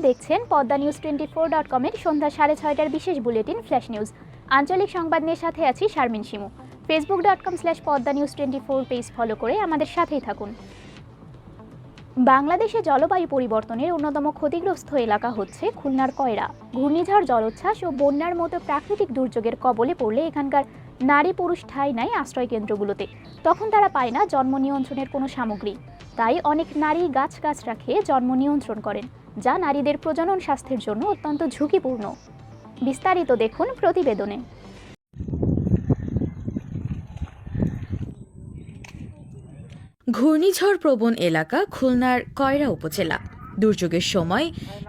দেখছেন পদ্মা নিউজ 24.com-এর সন্ধ্যা 6:30টার বিশেষ bulletin flash news. আঞ্চলিক সংবাদ নিয়ে সাথে আছি Sharmin Shimu. facebook.com/poddanews24 page follow করে আমাদের সাথেই থাকুন। বাংলাদেশে জলবায়ু পরিবর্তনের অন্যতম ক্ষতিগ্রস্ত এলাকা হচ্ছে খুলনার কয়রা। ঘূর্ণিঝড়, জলোচ্ছ্বাস ও বন্যার মতো প্রাকৃতিক দুর্যোগের কবলে পড়লে এখানকার নারী পুরুষ ঠাঁই নেয় আশ্রয় কেন্দ্রগুলোতে। তখন তারা পায় না জন্ম নিয়ন্ত্রণের কোনো সামগ্রী। তাই অনেক নারী গাছ খেয়ে জন্ম নিয়ন্ত্রণ করেন, যা নারীদের প্রজনন স্বাস্থ্যের জন্য অত্যন্ত ঝুঁকিপূর্ণ। বিস্তারিত দেখুন প্রতিবেদনে। ঘূর্ণিঝড় প্রবণ এলাকা খুলনার কয়রা উপজেলা। দুর্যোগের সময়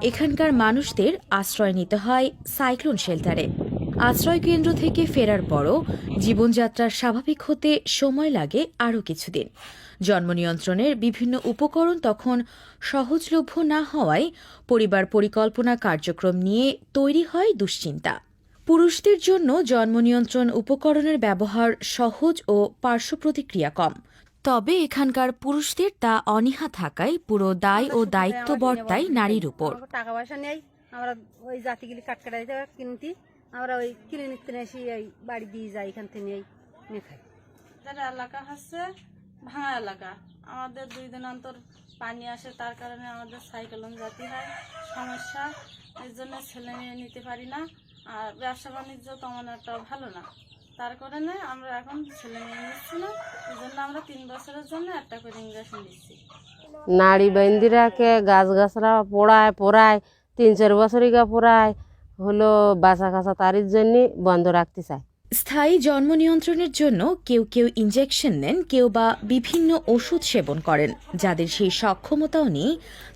এখানকার মানুষদের আশ্রয় নিতে হয় সাইক্লোন শেল্টারে। আশ্রয় কেন্দ্র থেকে ফেরার পরও জীবনযাত্রার স্বাভাবিক হতে সময় লাগে আরও কিছুদিন। জন্ম নিয়ন্ত্রণের বিভিন্ন উপকরণ তখন সহজলভ্য না হওয়ায় পরিবার পরিকল্পনা কার্যক্রম নিয়ে তৈরি হয় দুশ্চিন্তা। পুরুষদের জন্য জন্ম নিয়ন্ত্রণ উপকরণের ব্যবহার সহজ ও পার্শ্ব প্রতিক্রিয়া কম। তবে এখানকার পুরুষদের তা অনীহা থাকায় পুরো দায় ও দায়িত্ব বর্তায় নারীর উপর। টাকা পয়সা নেই, আমরা ওই জাতিগুলি কাটকাটাইতে কিনতি, আমরা ওই কিনে নিতে এসে এই বাড়ি দিয়ে যাই, এখান থেকে নিয়ে খাই। এলাকা হচ্ছে ভাঙা এলাকা, আমাদের 2 দিন অন্তর পানি আসে, তার কারণে আমাদের সাইক্লোন জাতি হয় সমস্যা। এর জন্য ছেলে মেয়ে নিতে পারি না, আর ব্যবসা বাণিজ্য তেমন একটা ভালো না, তার কারণে আমরা এখন ছেলে মেয়ে নিচ্ছি না। এই জন্য আমরা 3 বছরের জন্য একটা করে ইঞ্জেকশন দিচ্ছি। নারী বন্দিরাকে গাছরা পোড়ায় 3-4 বছরই পোড়ায় হলো বাঁচা কাছা, তারির জন্য বন্ধ রাখতে চায়। স্থায়ী জন্ম নিয়ন্ত্রণের জন্য কেউ কেউ ইনজেকশন নেন, কেউ বা বিভিন্ন ওষুধ সেবন করেন। যাদের সেই সক্ষমতাও নেই,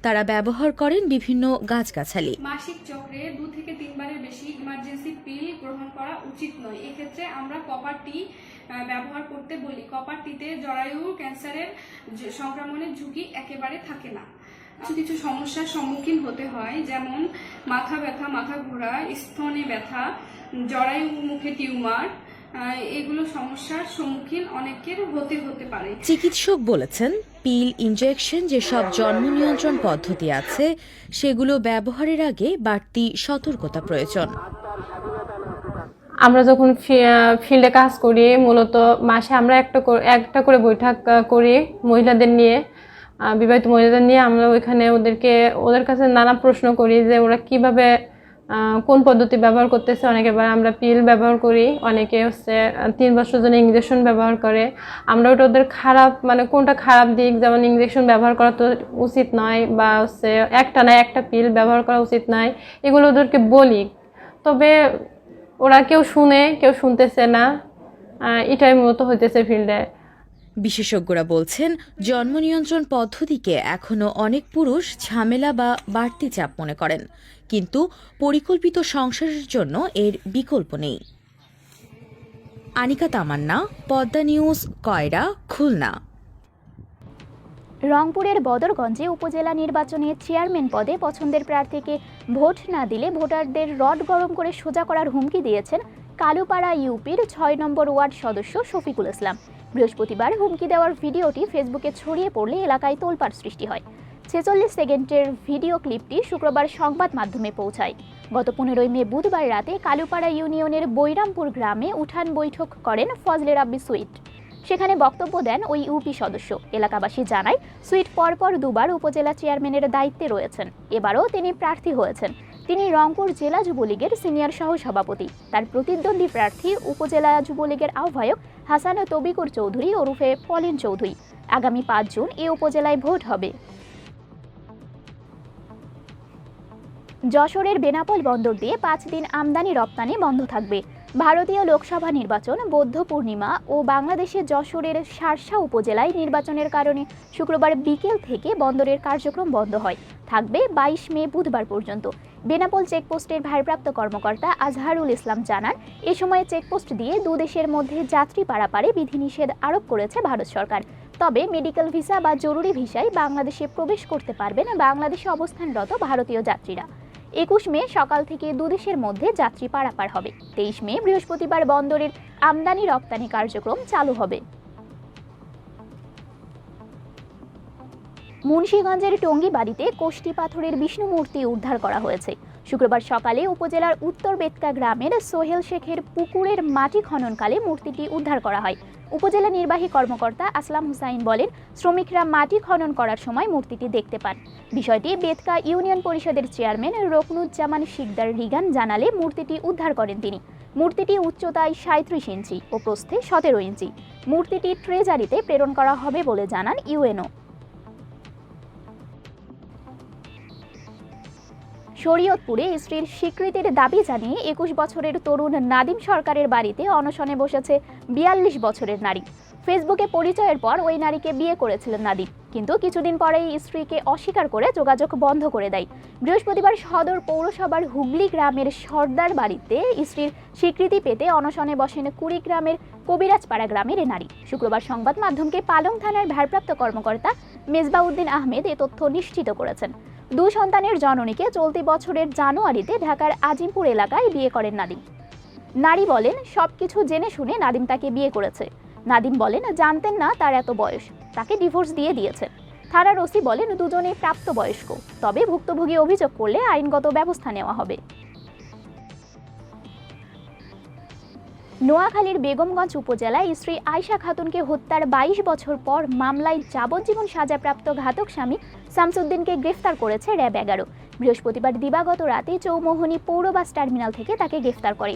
তারা ব্যবহার করেন বিভিন্ন গাছগাছালি। মাসিক চক্রে 2 থেকে 3 বারের বেশি ইমার্জেন্সি পিল গ্রহণ করা উচিত নয়। এক্ষেত্রে আমরা কপার টি ব্যবহার করতে বলি। কপার টিতে জরায়ু ক্যান্সারের সংক্রমণের ঝুঁকি একেবারে থাকে না। কিছু সমস্যার সম্মুখীন হতে হয়, যেমন মাথা ব্যথা, মাথা ঘোরা, স্তনে ব্যথা, জরায়ু মুখে টিউমার। এগুলো সমস্যার সম্মুখীন অনেকের হতে পারে। চিকিৎসক বলেছেন, পিল, ইনজেকশন যেসব জন্ম নিয়ন্ত্রণ পদ্ধতি আছে সেগুলো ব্যবহারের আগে বাড়তি সতর্কতা প্রয়োজন। আমরা যখন ফিল্ডে কাজ করি, মূলত মাসে আমরা একটা করে বৈঠক করি মহিলাদের নিয়ে, বিবাহিত মহিলাদের নিয়ে। আমরা ওইখানে ওদের কাছে নানা প্রশ্ন করি যে ওরা কিভাবে কোন পদ্ধতি ব্যবহার করতেছে। অনেকেবার আমরা পিল ব্যবহার করি, অনেকে 3 বছর জন্য ইঞ্জেকশন ব্যবহার করে। আমরা ওদের কোনটা খারাপ দিক, যেমন ইঞ্জেকশন ব্যবহার করা তো উচিত নয়, বা একটা পিল ব্যবহার করা উচিত নয়, এগুলো ওদেরকে বলি। তবে ওরা কেউ শুনতেছে না, এটাই মূলত হইতেছে ফিল্ডে। বিশেষজ্ঞরা বলছেন, জন্ম নিয়ন্ত্রণ পদ্ধতিকে এখনো অনেক পুরুষ ঝামেলা বা বাড়তি চাপ মনে করেন, কিন্তু পরিকল্পিত সংসারের জন্য এর বিকল্প নেই। আনিকা তামান্না, পদ্মা নিউজ, কয়রা, খুলনা। রংপুরের বদরগঞ্জে উপজেলা নির্বাচনে চেয়ারম্যান পদে পছন্দের প্রার্থীকে ভোট না দিলে ভোটারদের রড গরম করে সোজা করার হুমকি দিয়েছেন কালুপাড়া ইউপির 6 নম্বর ওয়ার্ড সদস্য শফিকুল ইসলাম। বৃহস্পতিবার হুমকি দেওয়ার ভিডিওটি ফেসবুকে ছড়িয়ে পড়লে এলাকায় তোলপাড় সৃষ্টি হয়। 46 সেকেন্ডের ভিডিও ক্লিপটি শুক্রবার সংবাদ মাধ্যমে পৌঁছায়। গত 15 মে বুধবার রাতে কালুপাড়া ইউনিয়নের বৈরামপুর গ্রামে উঠান বৈঠক করেন ফজলে রাব্বি সুইট। সেখানে বক্তব্য দেন ওই ইউপি সদস্য। এলাকাবাসী জানায়, সুইট পরপর 2 বার উপজেলা চেয়ারম্যানের দায়িত্বে রয়েছেন। এবারও তিনি প্রার্থী হয়েছেন। তিনি রংপুর জেলা যুবলীগের সিনিয়র সহসভাপতি। তার প্রতিদ্বন্দ্বী প্রার্থী উপজেলা যুবলীগের আহ্বায়ক হাসান তবিকুর চৌধুরী ওরফে পলিন চৌধুরী। আগামী 5 জুন এই উপজেলায় ভোট হবে। যশোরের বেনাপোল বন্দর দিয়ে 5 দিন আমদানি রপ্তানি বন্ধ থাকবে। ভারতীয় লোকসভা নির্বাচন, বৌদ্ধ পূর্ণিমা ও বাংলাদেশের যশোরের শার্শা উপজেলায় নির্বাচনের কারণে শুক্রবার বিকেল থেকে বন্দরের কার্যক্রম বন্ধ হয়। থাকবে 22 মে বুধবার পর্যন্ত। বেনাপোল চেকপোস্টের ভারপ্রাপ্ত কর্মকর্তা আজহারুল ইসলাম জানান, এ সময়ে চেকপোস্ট দিয়ে 2 দেশের মধ্যে যাত্রী পারাপারে বিধিনিষেধ আরোপ করেছে ভারত সরকার। তবে মেডিকেল ভিসা বা জরুরি ভিসায় বাংলাদেশে প্রবেশ করতে পারবেন বাংলাদেশে অবস্থানরত ভারতীয় যাত্রীরা। 21 মে সকাল থেকে 2 দেশের মধ্যে যাত্রী পারাপার হবে। 23 মে বৃহস্পতিবার বন্দরের আমদানি রপ্তানি কার্যক্রম চালু হবে। মুন্সিগঞ্জের টঙ্গী বাড়িতে কোষ্টি পাথরের বিষ্ণু মূর্তি উদ্ধার করা হয়েছে। শুক্রবার সকালে উপজেলার উত্তর বেতকা গ্রামের সোহেল শেখের পুকুরের মাটি খননকালে মূর্তিটি উদ্ধার করা হয়। উপজেলা নির্বাহী কর্মকর্তা আসলাম হুসাইন বলেন, শ্রমিকরা মাটি খনন করার সময় মূর্তিটি দেখতে পান। বিষয়টি বেতকা ইউনিয়ন পরিষদের চেয়ারম্যান রকনুজ্জামান শিকদার রিগান জানালে মূর্তিটি উদ্ধার করেন তিনি। মূর্তিটি উচ্চতায় 37 ইঞ্চি ও প্রস্থে 17 ইঞ্চি। মূর্তিটি ট্রেজারিতে প্রেরণ করা হবে বলে জানান ইউএনও। শরীয়তপুরে স্ত্রীর স্বীকৃতির দাবি জানিয়ে 21 বছরের তরুণ নাদিম সরকারের বাড়িতে অনশনে বসেছে 42 বছরের নারী। ফেসবুকে পরিচয়ের পর ওই নারীকে বিয়ে করেছিলেন নাদিম, কিন্তু কিছুদিন পরেই স্ত্রীকে অস্বীকার করে যোগাযোগ বন্ধ করে দেয়। বৃহস্পতিবার সদর পৌরসভার হুগলি গ্রামের সর্দার বাড়িতে স্ত্রীর স্বীকৃতি পেতে অনশনে বসেন কুড়িগ্রামের কবিরাজপাড়া গ্রামের এ নারী। শুক্রবার সংবাদ মাধ্যমকে পালং থানার ভারপ্রাপ্ত কর্মকর্তা মেজবাউদ্দিন আহমেদ এ তথ্য নিশ্চিত করেছেন। 2 সন্তানের জননীকে চলতি বছরের জানুয়ারিতে ঢাকার আজিমপুর এলাকায় বিয়ে করেন নাদিম। নারী বলেন, সবকিছু জেনে শুনে নাদিম তাকে বিয়ে করেছে। নাদিম বলেন, জানতেন না তার এত বয়স, তাকে ডিভোর্স দিয়ে দিয়েছেন। থানার ওসি বলেন, দুজনেই প্রাপ্তবয়স্ক, তবে ভুক্তভোগী অভিযোগ করলে আইনগত ব্যবস্থা নেওয়া হবে। নোয়াখালীর বেগমগঞ্জ উপজেলায় স্ত্রী আয়শা খাতুনকে হত্যার 22 বছর পর মামলায় যাবজ্জীবন সাজাপ্রাপ্ত ঘাতক স্বামী শামসুদ্দিনকে গ্রেফতার করেছে র্যাব 11। বৃহস্পতিবার দিবাগত রাতে চৌমোহনী পৌর বাস টার্মিনাল থেকে তাকে গ্রেফতার করে।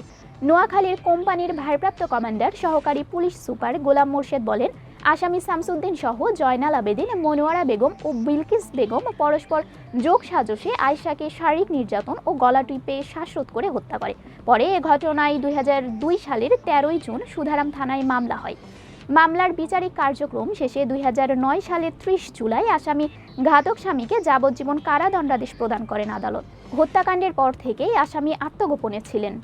নোয়াখালীর কোম্পানির ভারপ্রাপ্ত কমান্ডার সহকারী পুলিশ সুপার গোলাম মোর্শেদ বলেন, আসামি শামসুদ্দিন সহ জয়নাল আবেদিন, মনোয়ারা বেগম ও বিলকিস বেগম পরস্পর যোগ সাজসে আয়শাকে শারীরিক নির্যাতন ও গলা টিপে শ্বাসরোধ করে হত্যা করে। পরে এ ঘটনায় 2002 সালের 13 জুন সুধারাম থানায় মামলা হয়। মামলার বিচারিক কার্যক্রম শেষে 2009 সালের 30 জুলাই আসামি ঘাতক স্বামীকে যাবজ্জীবন কারাদণ্ডাদেশ প্রদান করেন আদালত। হত্যাকাণ্ডের পর থেকেই আসামি আত্মগোপনে ছিলেন।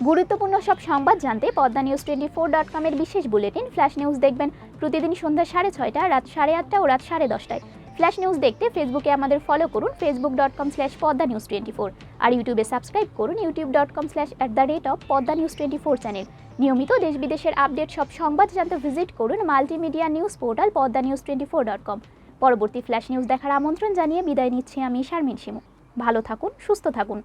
গুরুত্বপূর্ণ সব সংবাদ জানতে poddanews24.com এর বিশেষ বুলেটিন ফ্ল্যাশ নিউজ দেখবেন প্রতিদিন সন্ধ্যা 6:30, রাত 8:30 ও রাত 10:30টায়। ফ্ল্যাশ নিউজ দেখতে ফেসবুকে আমাদের ফলো করুন facebook.com/poddanews24 আর ইউটিউবে সাবস্ক্রাইব করুন youtube.com/@poddanews24 চ্যানেল। নিয়মিত দেশ বিদেশের আপডেট সব সংবাদ জানতে ভিজিট করুন মাল্টিমিডিয়া নিউজ পোর্টাল poddanews24.com। পরবর্তী ফ্ল্যাশ নিউজ দেখার আমন্ত্রণ জানিয়ে বিদায় নিচ্ছি আমি শারমিন শিমু। ভালো থাকুন, সুস্থ থাকুন।